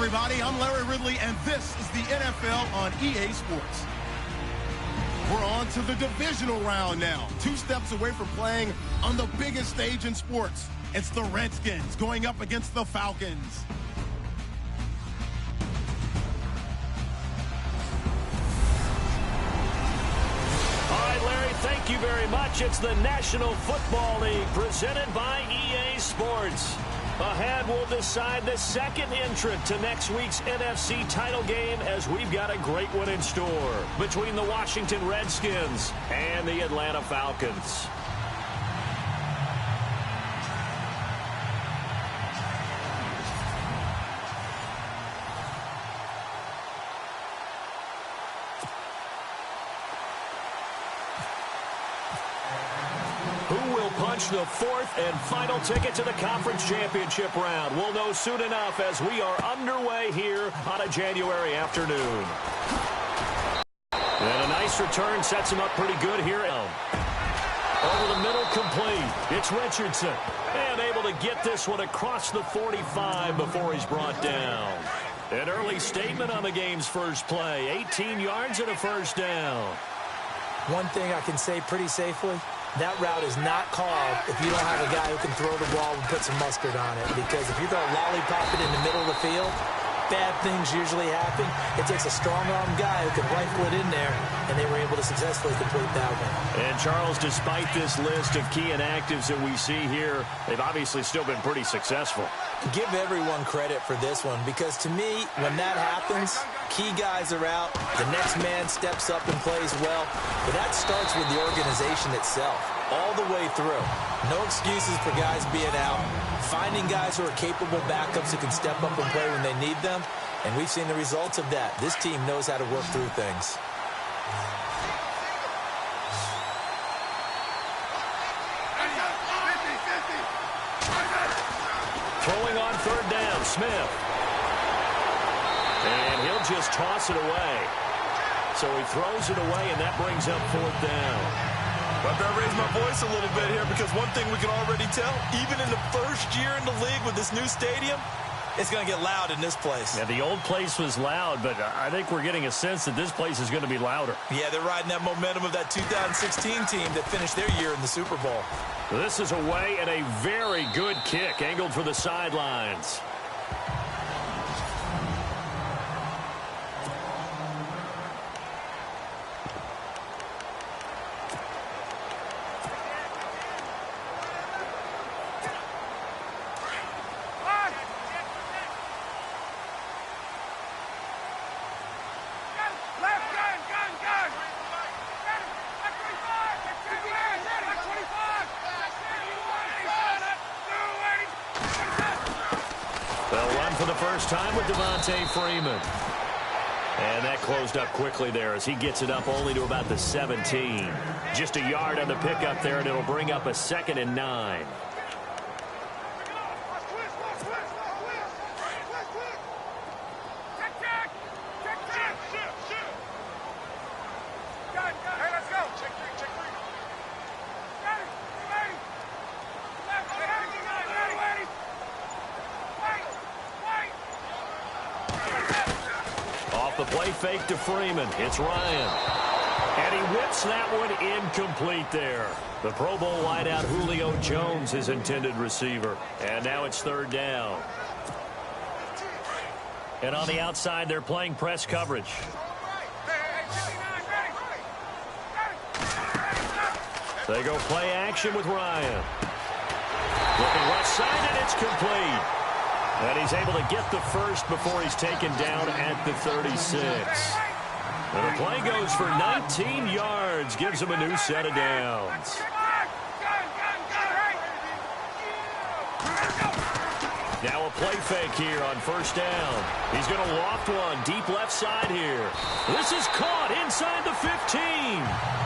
everybody. I'm Larry Ridley, and this is the NFL on EA Sports. We're on to the divisional round now. 2 steps away from playing on the biggest stage in sports. It's the Redskins going up against the Falcons. All right, Larry, thank you very much. It's the National Football League presented by EA Sports. Ahead, we'll decide the second entrant to next week's NFC title game as we've got a great one in store between the Washington Redskins and the Atlanta Falcons. The fourth and final ticket to the conference championship round. We'll know soon enough as we are underway here on a January afternoon. And a nice return sets him up pretty good here. Over the middle, complete. It's Richardson. And able to get this one across the 45 before he's brought down. An early statement on the game's first play. 18 yards and a first down. One thing I can say pretty safely, that route is not called if you don't have a guy who can throw the ball and put some mustard on it. Because if you throw a lollipop it in the middle of the field, bad things usually happen. It takes a strong-arm guy who can rifle it in there, and they were able to successfully complete that one. And, Charles, despite this list of key inactives that we see here, they've obviously still been pretty successful. Give everyone credit for this one, because to me, when that happens, key guys are out, the next man steps up and plays well, but that starts with the organization itself, all the way through. No excuses for guys being out, finding guys who are capable backups who can step up and play when they need them, and we've seen the results of that. This team knows how to work through things. Throwing on third down, Smith. And he'll just toss it away. So he throws it away, and that brings up fourth down. I've got to raise my voice a little bit here because one thing we can already tell, even in the first year in the league with this new stadium, it's going to get loud in this place. Yeah, the old place was loud, but I think we're getting a sense that this place is going to be louder. Yeah, they're riding that momentum of that 2016 team that finished their year in the Super Bowl. This is away and a very good kick angled for the sidelines. Time with Devontae Freeman. And that closed up quickly there as he gets it up only to about the 17. Just a yard on the pickup there, and it'll bring up a 2nd and 9. Fake to Freeman. It's Ryan. And he whips that one incomplete there. The Pro Bowl wideout Julio Jones, his intended receiver. And now it's third down. And on the outside, they're playing press coverage. They go play action with Ryan. Looking left side, and it's complete. And he's able to get the first before he's taken down at the 36. And the play goes for 19 yards, gives him a new set of downs. Now a play fake here on first down. He's going to loft one deep left side here. This is caught inside the 15.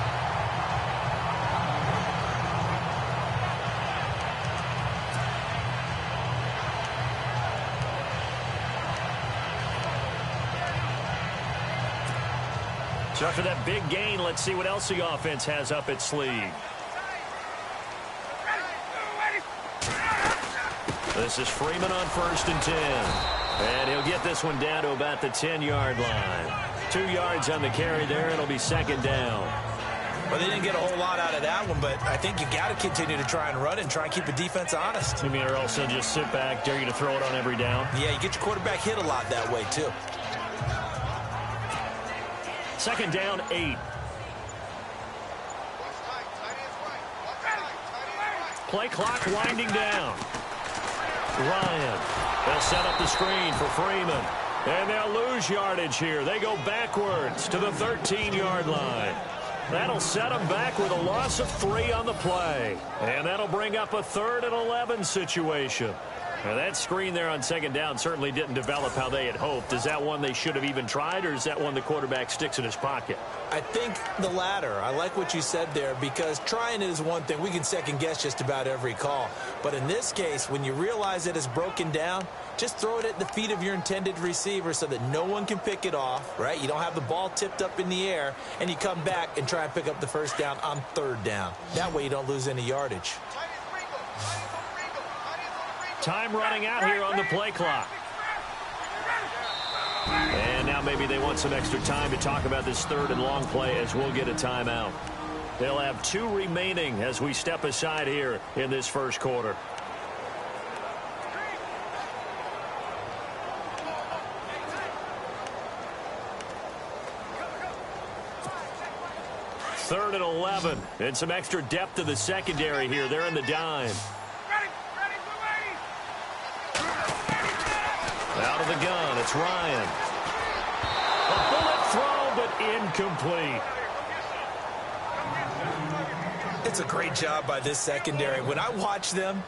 So after that big gain, let's see what else the offense has up its sleeve. This is Freeman on 1st and 10. And he'll get this one down to about the 10-yard line. 2 yards on the carry there. It'll be second down. Well, they didn't get a whole lot out of that one, but I think you got to continue to try and run and try and keep the defense honest. You mean or else they'll just sit back, dare you to throw it on every down? Yeah, you get your quarterback hit a lot that way, too. Second down, 8. Play clock winding down. Ryan. They'll set up the screen for Freeman. And they'll lose yardage here. They go backwards to the 13-yard line. That'll set them back with a loss of 3 on the play. And that'll bring up a 3rd and 11 situation. Now, that screen there on second down certainly didn't develop how they had hoped. Is that one they should have even tried, or is that one the quarterback sticks in his pocket? I think the latter. I like what you said there, because trying it is one thing. We can second-guess just about every call. But in this case, when you realize it is broken down, just throw it at the feet of your intended receiver so that no one can pick it off, right? You don't have the ball tipped up in the air, and you come back and try and pick up the first down on 3rd down. That way you don't lose any yardage. Time running out here on the play clock. And now maybe they want some extra time to talk about this 3rd and long play as we'll get a timeout. They'll have 2 remaining as we step aside here in this first quarter. Third and 11, and some extra depth to the secondary here. They're in the dime. Out of the gun, it's Ryan. A bullet throw, but incomplete. It's a great job by this secondary. When I watch them,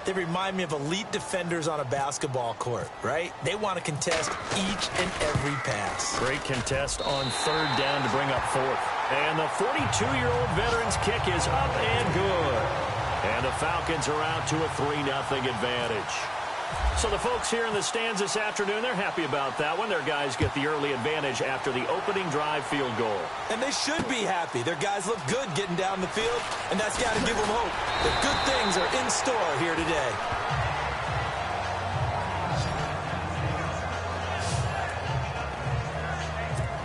they remind me of elite defenders on a basketball court, right? They want to contest each and every pass. Great contest on 3rd down to bring up 4th. And the 42-year-old veteran's kick is up and good. And the Falcons are out to a 3-0 advantage. So the folks here in the stands this afternoon, they're happy about that one. Their guys get the early advantage after the opening drive field goal. And they should be happy. Their guys look good getting down the field, and that's got to give them hope that good things are in store here today.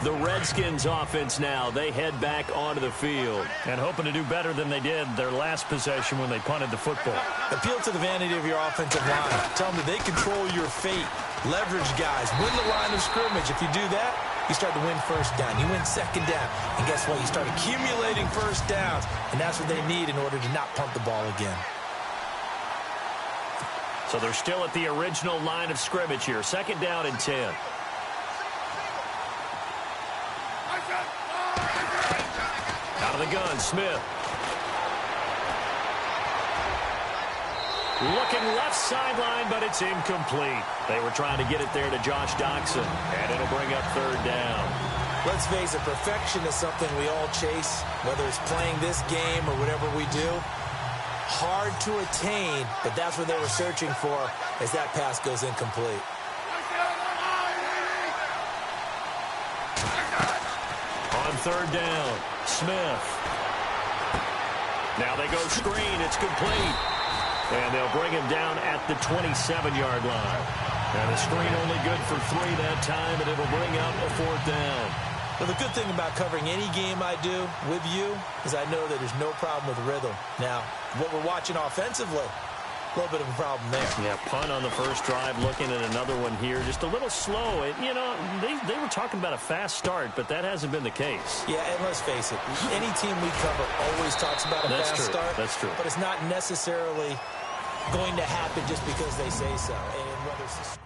The Redskins offense now, they head back onto the field and hoping to do better than they did their last possession when they punted the football. Appeal to the vanity of your offensive line. Tell them that they control your fate. Leverage guys. Win the line of scrimmage. If you do that, you start to win first down. You win second down. And guess what? You start accumulating first downs. And that's what they need in order to not punt the ball again. So they're still at the original line of scrimmage here. Second down and 10. Out of the gun, Smith. Looking left sideline, but it's incomplete. They were trying to get it there to Josh Doxson, and it'll bring up 3rd down. Let's face it, perfection is something we all chase, whether it's playing this game or whatever we do. Hard to attain, but that's what they were searching for as that pass goes incomplete. On 3rd down, Smith. Now they go screen. It's complete. And they'll bring him down at the 27-yard line. And the screen only good for 3 that time, and it'll bring up a 4th down. Well, the good thing about covering any game I do with you is I know that there's no problem with rhythm. Now, what we're watching offensively, a little bit of a problem there. Yeah, punt on the first drive, looking at another one here. Just a little slow. You know, they were talking about a fast start, but that hasn't been the case. Yeah, and let's face it, any team we cover always talks about a fast start. That's true. But it's not necessarily going to happen just because they say so. And whether it's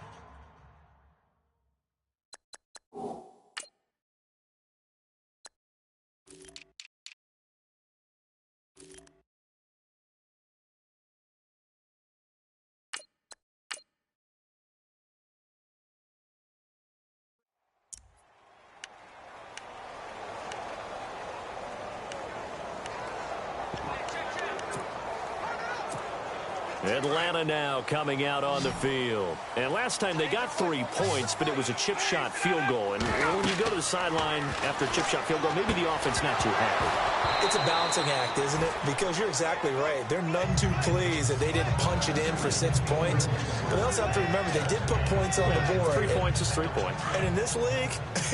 Atlanta now coming out on the field. And last time they got 3 points, but it was a chip shot field goal. And when you go to the sideline after a chip shot field goal, maybe the offense not too happy. It's a balancing act, isn't it? Because you're exactly right. They're none too pleased that they didn't punch it in for 6 points. But they also have to remember they did put points on the board. 3 points is 3 points. And in this league,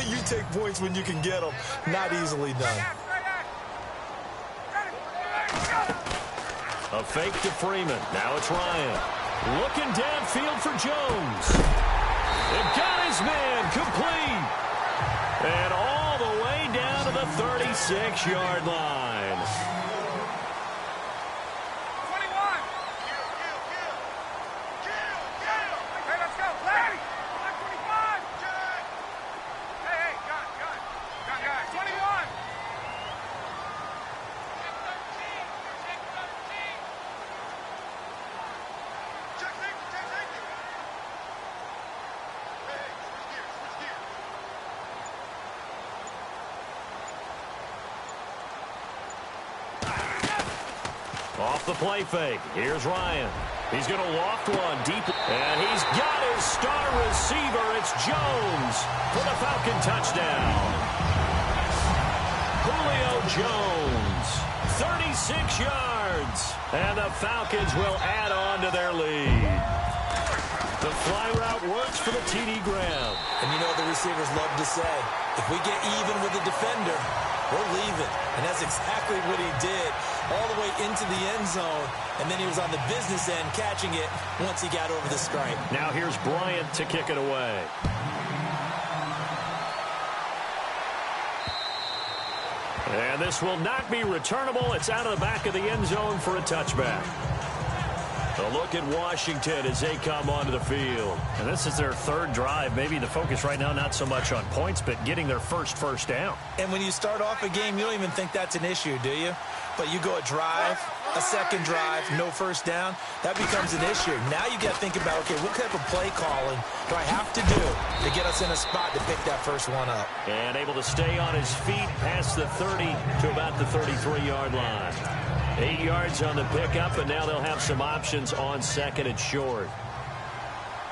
you take points when you can get them. Not easily done. A fake to Freeman. Now it's Ryan. Looking downfield for Jones. It got his man complete. And all the way down to the 36-yard line. 21. Hey, let's go. Play. 25. Hey, gun. 21. Off the play fake. Here's Ryan. He's going to loft one deep. And he's got his star receiver. It's Jones for the Falcon touchdown. Julio Jones, 36 yards. And the Falcons will add on to their lead. The fly route works for the TD Graham. And you know what the receivers love to say? If we get even with the defender, we're leaving. And that's exactly what he did, all the way into the end zone. And then he was on the business end catching it once he got over the stripe. Now here's Bryant to kick it away. And this will not be returnable. It's out of the back of the end zone for a touchback. A look at Washington as they come onto the field. And this is their third drive. Maybe the focus right now not so much on points, but getting their first down. And when you start off a game, you don't even think that's an issue, do you? But you go a drive, a second drive, no first down, that becomes an issue. Now you got to think about, okay, what type of play calling do I have to do to get us in a spot to pick that first one up? And able to stay on his feet past the 30 to about the 33-yard line. 8 yards on the pickup, and now they'll have some options on second and short.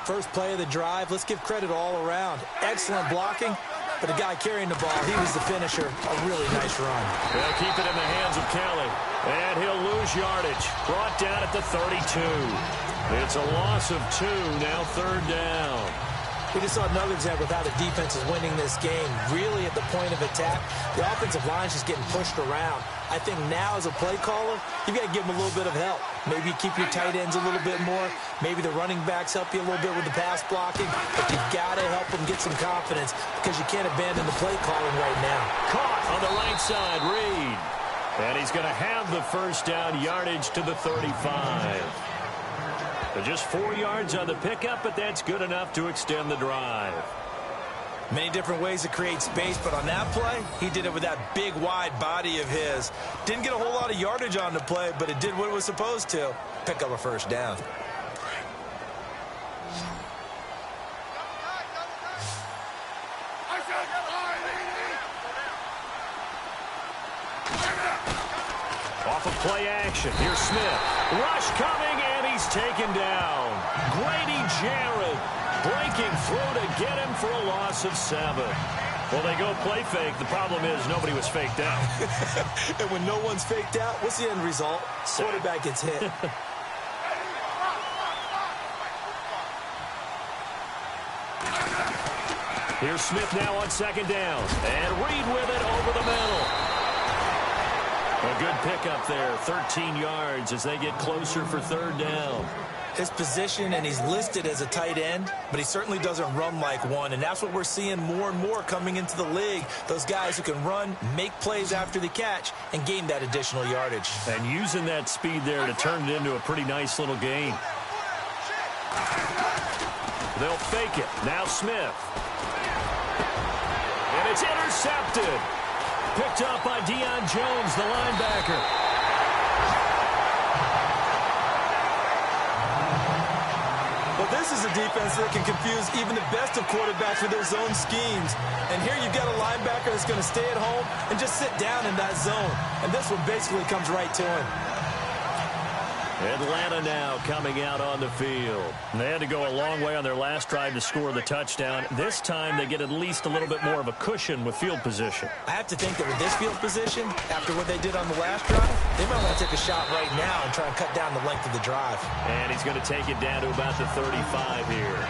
First play of the drive, let's give credit all around. Excellent blocking, but the guy carrying the ball, he was the finisher. A really nice run. They'll keep it in the hands of Kelly, and he'll lose yardage. Brought down at the 32. It's a loss of 2, now third down. We just saw another example of how the defense is winning this game. Really at the point of attack, the offensive line is just getting pushed around. I think now as a play caller, you've got to give them a little bit of help. Maybe you keep your tight ends a little bit more. Maybe the running backs help you a little bit with the pass blocking. But you've got to help them get some confidence because you can't abandon the play calling right now. Caught on the right side, Reed. And he's going to have the first down, yardage to the 35. But just 4 yards on the pickup, but that's good enough to extend the drive. Many different ways to create space, but on that play, he did it with that big, wide body of his. Didn't get a whole lot of yardage on the play, but it did what it was supposed to. Pick up a first down. Off of play action. Here's Smith. Rush coming, and he's taken down. Grady Jarrett breaking through to get him for a loss of 7. Well, they go play fake. The problem is nobody was faked out. And when no one's faked out, what's the end result? Quarterback gets hit. Here's Smith now on second down. And Reed with it over the middle. A good pickup there, 13 yards as they get closer for third down. His position, and he's listed as a tight end, but he certainly doesn't run like one, and that's what we're seeing more and more coming into the league. Those guys who can run, make plays after the catch, and gain that additional yardage. And using that speed there to turn it into a pretty nice little gain. They'll fake it. Now Smith. And it's intercepted. Picked up by Deion Jones, the linebacker. Well, this is a defense that can confuse even the best of quarterbacks with their zone schemes. And here you've got a linebacker that's going to stay at home and just sit down in that zone. And this one basically comes right to him. Atlanta now coming out on the field. And they had to go a long way on their last drive to score the touchdown. This time they get at least a little bit more of a cushion with field position. I have to think that with this field position, after what they did on the last drive, they might want to take a shot right now and try and cut down the length of the drive. And he's going to take it down to about the 35 here.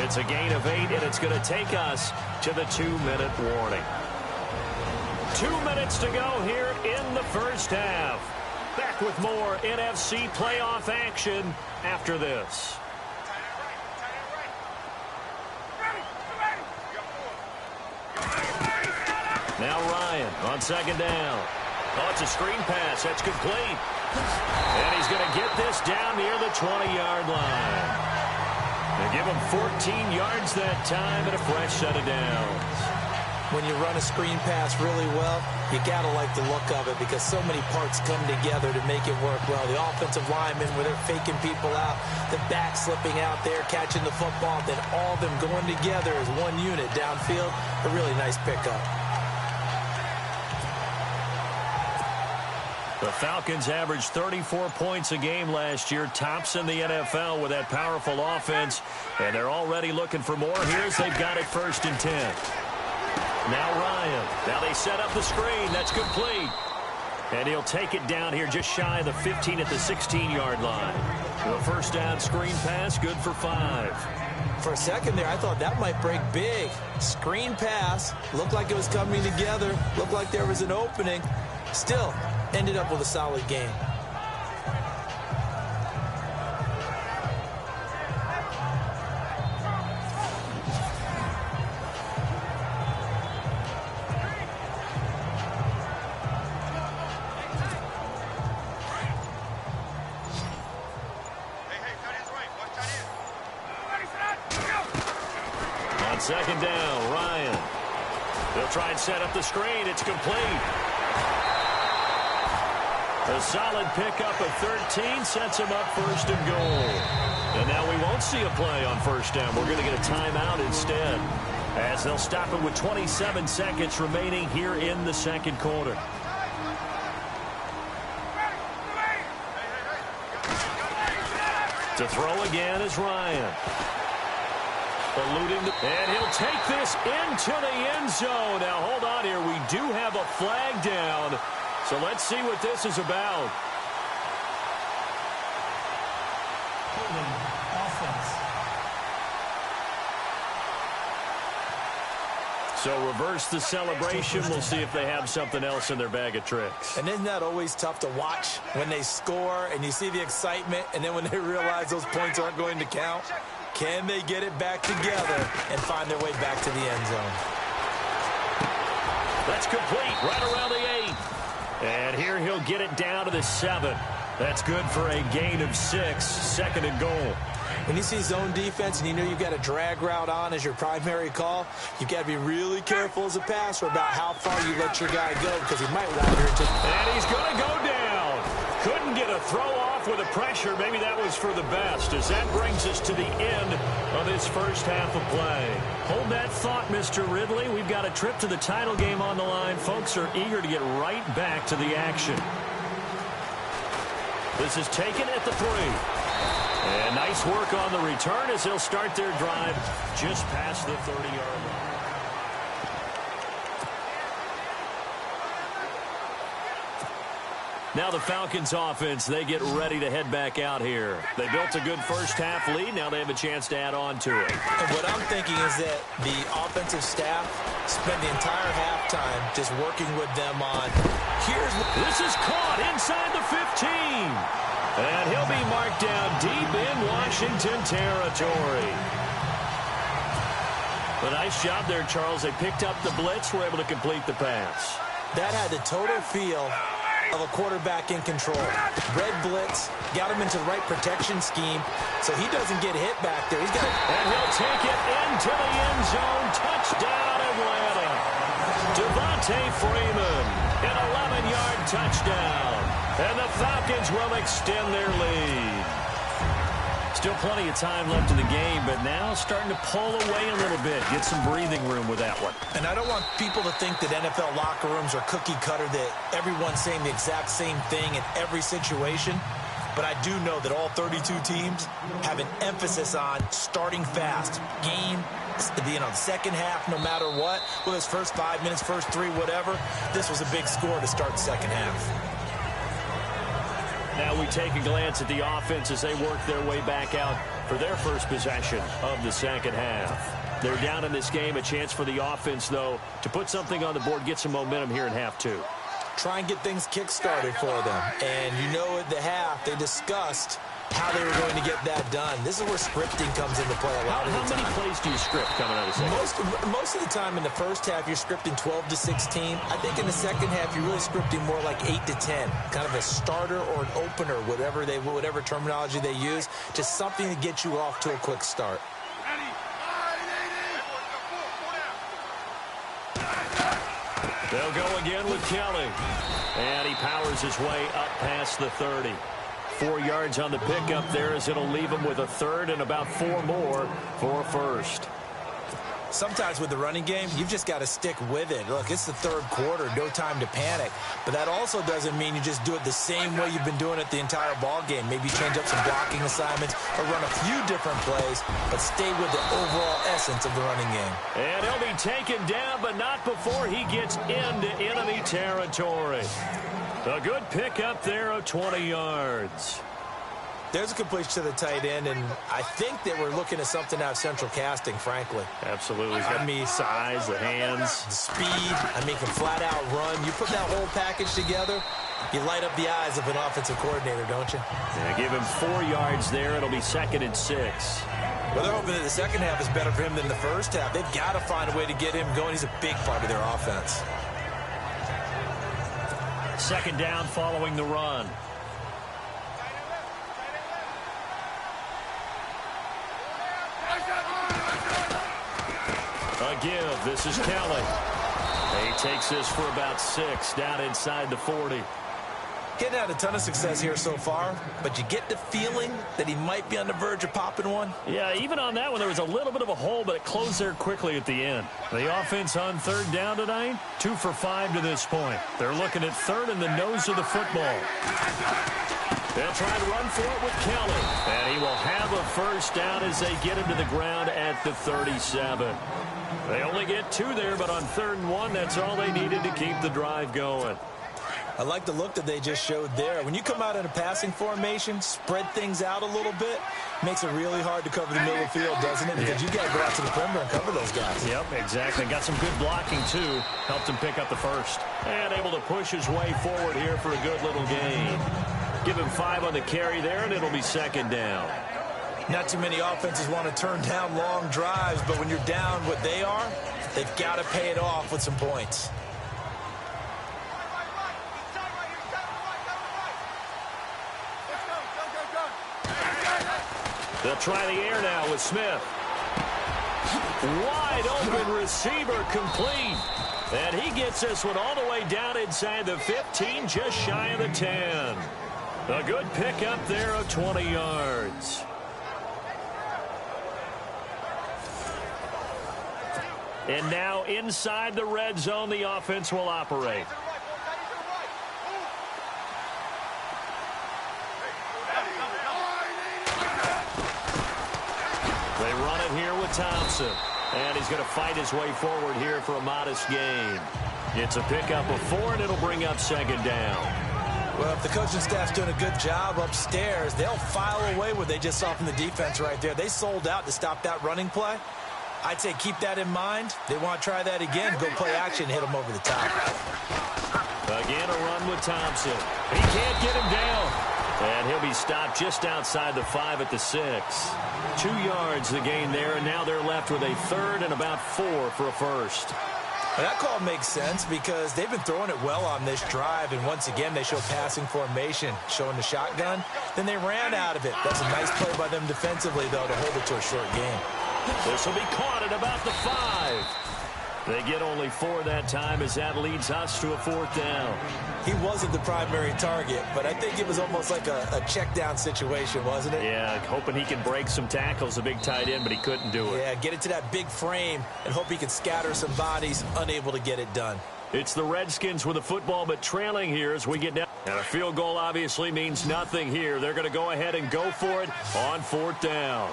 It's a gain of 8, and it's going to take us to the 2-minute warning. 2 minutes to go here in the first half. Back with more NFC playoff action after this. Now Ryan on second down. Oh, it's a screen pass. That's complete. And he's going to get this down near the 20-yard line. They give him 14 yards that time and a fresh set of downs. When you run a screen pass really well, you got to like the look of it because so many parts come together to make it work well. The offensive linemen, where they're faking people out, the back slipping out there, catching the football, then all of them going together as one unit downfield. A really nice pickup. The Falcons averaged 34 points a game last year, tops in the NFL with that powerful offense, and they're already looking for more. Here's they've got it 1st and 10. Now Ryan. Now they set up the screen. That's complete. And he'll take it down here just shy of the 15 at the 16-yard line. The first down screen pass, good for 5. For a second there, I thought that might break big. Screen pass. Looked like it was coming together. Looked like there was an opening. Still, ended up with a solid game. Second down, Ryan. They'll try and set up the screen. It's complete. A solid pickup of 13 sets him up 1st and goal. And now we won't see a play on 1st down. We're going to get a timeout instead, as they'll stop it with 27 seconds remaining here in the 2nd quarter. To throw again is Ryan. And he'll take this into the end zone. Now, hold on here. We do have a flag down. So let's see what this is about. So reverse the celebration. We'll see if they have something else in their bag of tricks. And isn't that always tough to watch when they score and you see the excitement, and then when they realize those points aren't going to count? Can they get it back together and find their way back to the end zone? That's complete right around the 8. And here he'll get it down to the 7. That's good for a gain of 6, 2nd and goal. When you see zone defense and you know you've got a drag route on as your primary call, you've got to be really careful as a passer about how far you let your guy go because he might wander into... And he's going to go down. Couldn't get a throw off with the pressure. Maybe that was for the best, as that brings us to the end of this first half of play. Hold that thought, Mr. Ridley. We've got a trip to the title game on the line. Folks are eager to get right back to the action. This is taken at the 3. And nice work on the return as they'll start their drive just past the 30-yard line. Now the Falcons offense, they get ready to head back out here. They built a good first half lead. Now they have a chance to add on to it. And what I'm thinking is that the offensive staff spent the entire halftime just working with them on, This is caught inside the 15. And he'll be marked down deep in Washington territory. A nice job there, Charles. They picked up the blitz, were able to complete the pass. That had the total feel of a quarterback in control. Red blitz, got him into the right protection scheme, so he doesn't get hit back there. He's got it. And he'll take it into the end zone. Touchdown, Atlanta. Devontae Freeman, an 11-yard touchdown. And the Falcons will extend their lead. Still plenty of time left in the game, but now starting to pull away a little bit. Get some breathing room with that one. And I don't want people to think that NFL locker rooms are cookie cutter, that everyone's saying the exact same thing in every situation. but I do know that all 32 teams have an emphasis on starting fast. Game, the second half, no matter what, whether it's first 5 minutes, first 3, whatever, this was a big score to start the second half. Now we take a glance at the offense as they work their way back out for their first possession of the second half. They're down in this game. A chance for the offense, though, to put something on the board, get some momentum here in half 2. Try and get things kick-started for them. And you know at the half, they discussed how they were going to get that done. This is where scripting comes into play a lot of the time. How many plays do you script coming out of the second? Most of the time in the first half, you're scripting 12 to 16. I think in the second half, you're really scripting more like 8 to 10. Kind of a starter or an opener, whatever terminology they use, just something to get you off to a quick start. They'll go again with Kelly. And he powers his way up past the 30. 4 yards on the pickup there as it'll leave him with a third and about 4 more for a first. Sometimes with the running game, you've just got to stick with it. Look, it's the third quarter, no time to panic. But that also doesn't mean you just do it the same way you've been doing it the entire ball game. Maybe change up some blocking assignments or run a few different plays, but stay with the overall essence of the running game. And he'll be taken down, but not before he gets into enemy territory. A good pickup there of 20 yards. There's a completion to the tight end, and I think that we're looking at something out of central casting, frankly. Absolutely. He's got the size, the hands. The speed. I mean, he can flat out run. You put that whole package together, you light up the eyes of an offensive coordinator, don't you? Yeah, give him 4 yards there. It'll be 2nd and 6. Well, they're hoping that the second half is better for him than the first half. They've got to find a way to get him going. He's a big part of their offense. 2nd down following the run. A give. This is Kelly. He takes this for about 6 down inside the 40. Getting had a ton of success here so far, but you get the feeling that he might be on the verge of popping one. Yeah, even on that one, there was a little bit of a hole, but it closed there quickly at the end. The offense on 3rd down tonight, 2 for 5 to this point. They're looking at 3rd in the nose of the football. They'll try to run for it with Kelly. And he will have a first down as they get him to the ground at the 37. They only get 2 there, but on 3rd and 1, that's all they needed to keep the drive going. I like the look that they just showed there. When you come out in a passing formation, spread things out a little bit, makes it really hard to cover the middle of the field, doesn't it? Because you got to go out to the perimeter and cover those guys. Yep, exactly. Got some good blocking, too. Helped him pick up the first. And able to push his way forward here for a good little gain. Give him 5 on the carry there, and it'll be 2nd down. Not too many offenses want to turn down long drives, but when you're down what they are, they've got to pay it off with some points. They'll try the air now with Smith. Wide open receiver complete. And he gets this one all the way down inside the 15, just shy of the 10. A good pickup there of 20 yards. And now inside the red zone, the offense will operate. They run it here with Thompson. And he's going to fight his way forward here for a modest gain. It's a pickup of 4, and it'll bring up 2nd down. Well, if the coaching staff's doing a good job upstairs, they'll file away what they just saw from the defense right there. They sold out to stop that running play. I'd say keep that in mind. They want to try that again, go play action, hit them over the top. Again, a run with Thompson. He can't get him down. And he'll be stopped just outside the 5 at the 6. 2 yards the gain there, and now they're left with a 3rd and about 4 for a first. Well, that call makes sense because they've been throwing it well on this drive, and once again they show passing formation, showing the shotgun. Then they ran out of it. That's a nice play by them defensively, though, to hold it to a short game. This will be caught at about the 5. They get only 4 that time as that leads us to a 4th down. He wasn't the primary target, but I think it was almost like a check down situation, wasn't it? Yeah, hoping he can break some tackles, a big tight end, but he couldn't do it. Yeah, get it to that big frame and hope he can scatter some bodies, unable to get it done. It's the Redskins with the football, but trailing here as we get down. And a field goal obviously means nothing here. They're going to go ahead and go for it on 4th down.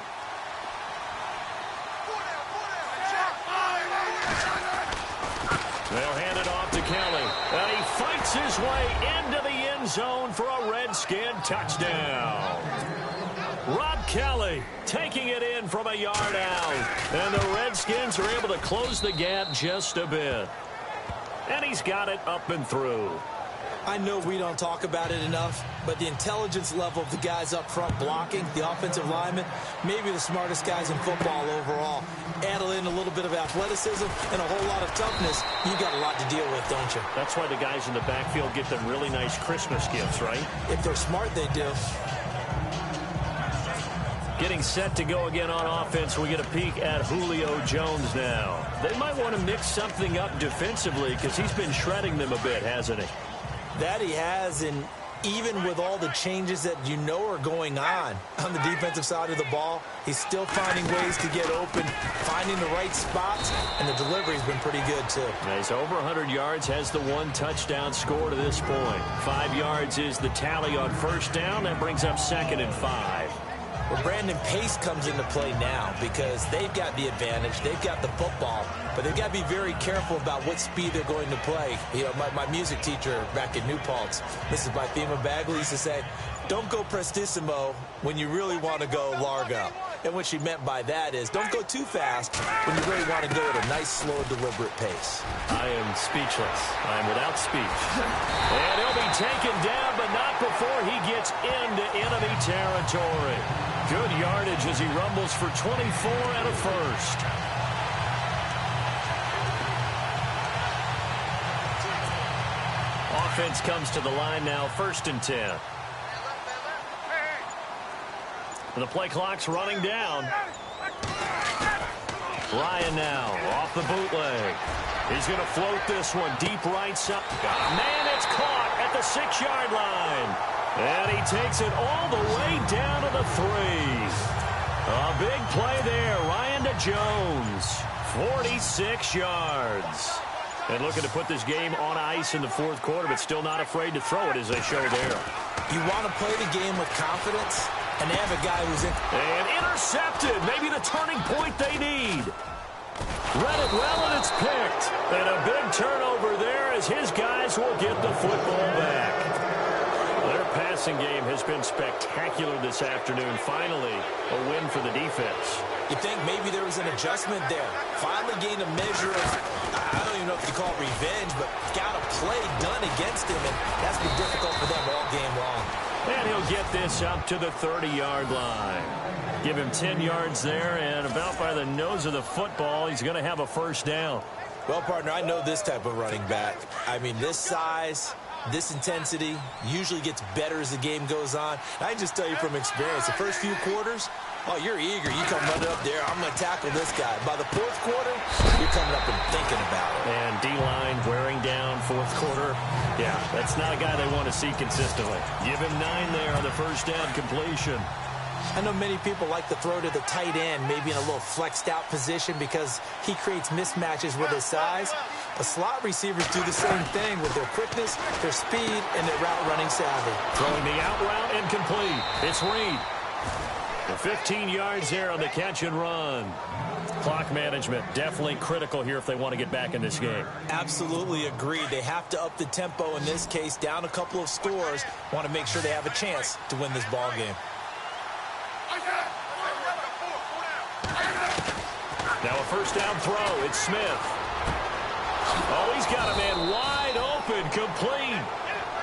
They'll hand it off to Kelly. And he fights his way into the end zone for a Redskin touchdown. Rob Kelly taking it in from a yard out. And the Redskins are able to close the gap just a bit. And he's got it up and through. I know we don't talk about it enough, but the intelligence level of the guys up front blocking, the offensive linemen, maybe the smartest guys in football overall. Add in a little bit of athleticism and a whole lot of toughness, you got a lot to deal with, don't you? That's why the guys in the backfield get them really nice Christmas gifts, right? If they're smart, they do. Getting set to go again on offense, we get a peek at Julio Jones now. They might want to mix something up defensively because he's been shredding them a bit, hasn't he? That he has, and even with all the changes that you know are going on the defensive side of the ball, he's still finding ways to get open, finding the right spots, and the delivery's been pretty good, too. Now he's over 100 yards, has the 1 touchdown score to this point. 5 yards is the tally on 1st down. That brings up 2nd and 5. Well, Brandon, pace comes into play now because they've got the advantage. They've got the football, but they've got to be very careful about what speed they're going to play. You know, my music teacher back in New Paltz, Mrs. Bythema Bagley, used to say, don't go prestissimo when you really want to go largo. And what she meant by that is don't go too fast when you really want to go at a nice, slow, deliberate pace. I am speechless. I am without speech. And he'll be taken down, but not before he gets into enemy territory. Good yardage as he rumbles for 24 and a first. Offense comes to the line now, 1st and 10. And the play clock's running down. Ryan now off the bootleg. He's going to float this one deep right side. Man, it's caught at the 6-yard line. And he takes it all the way down to the 3. A big play there. Ryan to Jones. 46 yards. And looking to put this game on ice in the 4th quarter, but still not afraid to throw it as they show there. You want to play the game with confidence, and they have a guy who's in. And intercepted. Maybe the turning point they need. Read it well, and it's picked. And a big turnover there as his guys will get the football back. Their passing game has been spectacular this afternoon. Finally, a win for the defense. You think maybe there was an adjustment there. Finally gained a measure of, I don't even know if you call it revenge, but got a play done against him, and that's been difficult for them all game long. And he'll get this up to the 30-yard line. Give him 10 yards there, and about by the nose of the football, he's going to have a 1st down. Well, partner, I know this type of running back. I mean, this size, this intensity usually gets better as the game goes on. And I can just tell you from experience, the first few quarters, oh, you're eager. You come running up there, I'm going to tackle this guy. By the 4th quarter, you're coming up and thinking about it. And D-line wearing down 4th quarter. Yeah, that's not a guy they want to see consistently. Give him 9 there on the 1st down completion. I know many people like to throw to the tight end, maybe in a little flexed out position because he creates mismatches with his size. But slot receivers do the same thing with their quickness, their speed, and their route running savvy. Throwing the out route incomplete. It's Reed. The 15 yards there on the catch and run. Clock management definitely critical here if they want to get back in this game. Absolutely agreed. They have to up the tempo in this case, down a couple of scores. Want to make sure they have a chance to win this ball game. Now a 1st down throw. It's Smith. Oh, he's got a man wide open, complete.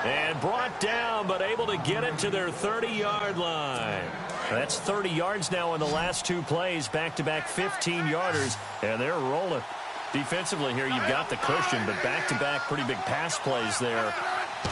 And brought down, but able to get it to their 30-yard line. That's 30 yards now in the last 2 plays. Back-to-back 15-yarders, and they're rolling. Defensively here, you've got the cushion, but back-to-back pretty big pass plays there.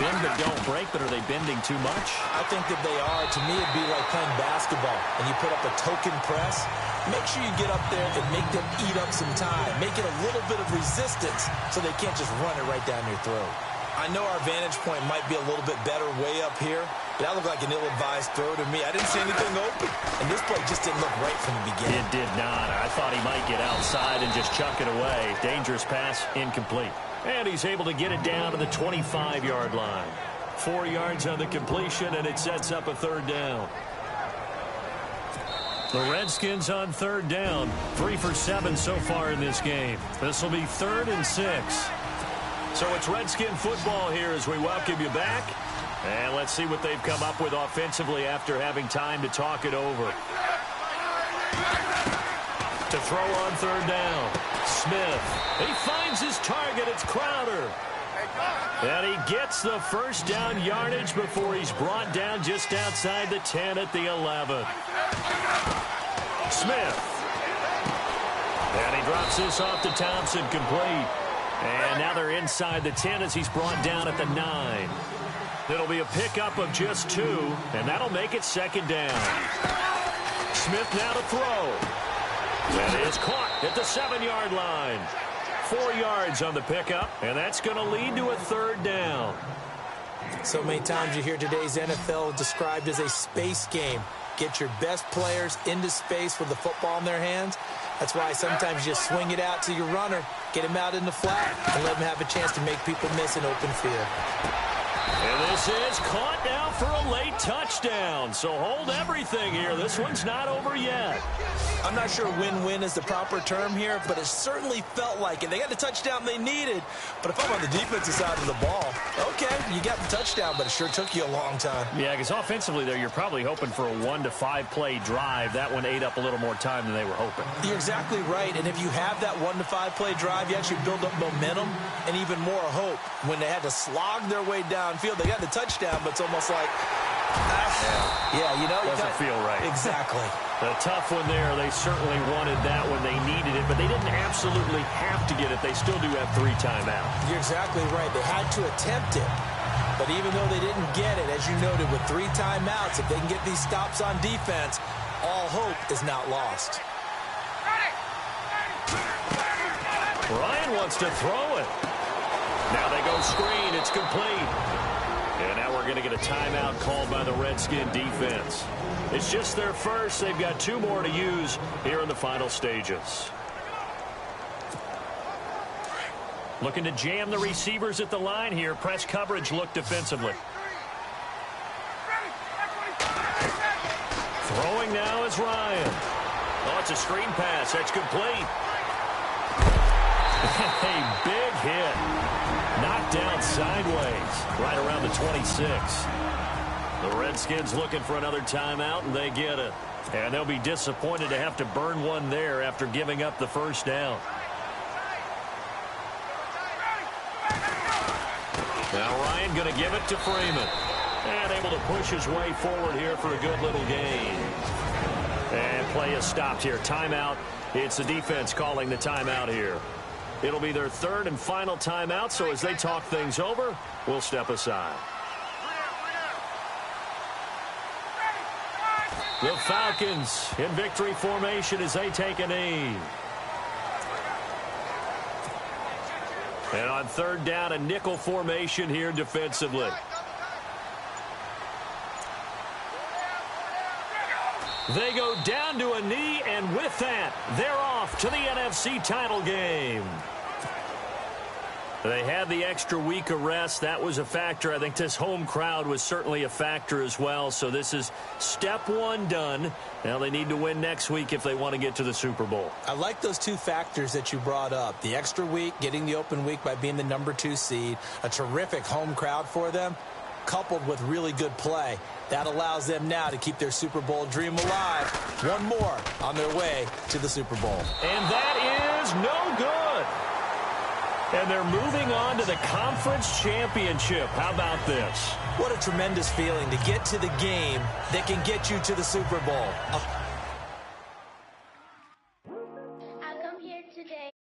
Bend but don't break, but are they bending too much? I think that they are. To me, it'd be like playing basketball, and you put up a token press. Make sure you get up there and make them eat up some time. Make it a little bit of resistance so they can't just run it right down your throat. I know our vantage point might be a little bit better way up here, but that looked like an ill-advised throw to me. I didn't see anything open, and this play just didn't look right from the beginning. It did not. I thought he might get outside and just chuck it away. Dangerous pass, incomplete. And he's able to get it down to the 25-yard line. 4 yards on the completion, and it sets up a third down. The Redskins on third down, 3 for 7 so far in this game. This will be 3rd and 6. So it's Redskin football here as we welcome you back. And let's see what they've come up with offensively after having time to talk it over. To throw on third down, Smith. He finds his target. It's Crowder. And he gets the first down yardage before he's brought down just outside the 10 at the 11. Smith. And he drops this off to Thompson, complete. And now they're inside the 10 as he's brought down at the 9. It'll be a pickup of just 2, and that'll make it 2nd down. Smith now to throw. And is caught at the 7-yard line. 4 yards on the pickup, and that's going to lead to a 3rd down. So many times you hear today's NFL described as a space game. Get your best players into space with the football in their hands. That's why sometimes you just swing it out to your runner, get him out in the flat, and let him have a chance to make people miss an open field. And this is caught now for a late touchdown. So hold everything here. This one's not over yet. I'm not sure win-win is the proper term here, but it certainly felt like it. They got the touchdown they needed, but if I'm on the defensive side of the ball, okay, you got the touchdown, but it sure took you a long time. Yeah, because offensively there, you're probably hoping for a 1 to 5 play drive. That one ate up a little more time than they were hoping. You're exactly right, and if you have that 1 to 5 play drive, you actually build up momentum and even more hope. When they had to slog their way downfield, they got the touchdown, but it's almost like, yeah, you know. Doesn't feel right. Exactly. A tough one there. They certainly wanted that when they needed it, but they didn't absolutely have to get it. They still do have 3 timeouts. You're exactly right. They had to attempt it, but even though they didn't get it, as you noted, with 3 timeouts, if they can get these stops on defense, all hope is not lost. Ryan wants to throw it. Now they go screen. It's complete. And now we're going to get a timeout called by the Redskin defense. It's just their first. They've got 2 more to use here in the final stages. Looking to jam the receivers at the line here. Press coverage look defensively. Throwing now is Ryan. Oh, it's a screen pass. That's complete. A big hit. Knocked down sideways right around the 26. The Redskins looking for another timeout, and they get it. And they'll be disappointed to have to burn one there after giving up the first down. Now Ryan going to give it to Freeman. And able to push his way forward here for a good little gain. And play is stopped here. Timeout. It's the defense calling the timeout here. It'll be their 3rd and final timeout, so as they talk things over, we'll step aside. The Falcons in victory formation as they take a knee. And on 3rd down, a nickel formation here defensively. They go down to a knee, and with that, they're off to the NFC title game. They had the extra week of rest. That was a factor. I think this home crowd was certainly a factor as well. So this is step 1 done. Now they need to win next week if they want to get to the Super Bowl. I like those 2 factors that you brought up. The extra week, getting the open week by being the number 2 seed, a terrific home crowd for them, coupled with really good play. That allows them now to keep their Super Bowl dream alive. 1 more on their way to the Super Bowl. And that is no good. And they're moving on to the conference championship. How about this? What a tremendous feeling to get to the game that can get you to the Super Bowl. I come here today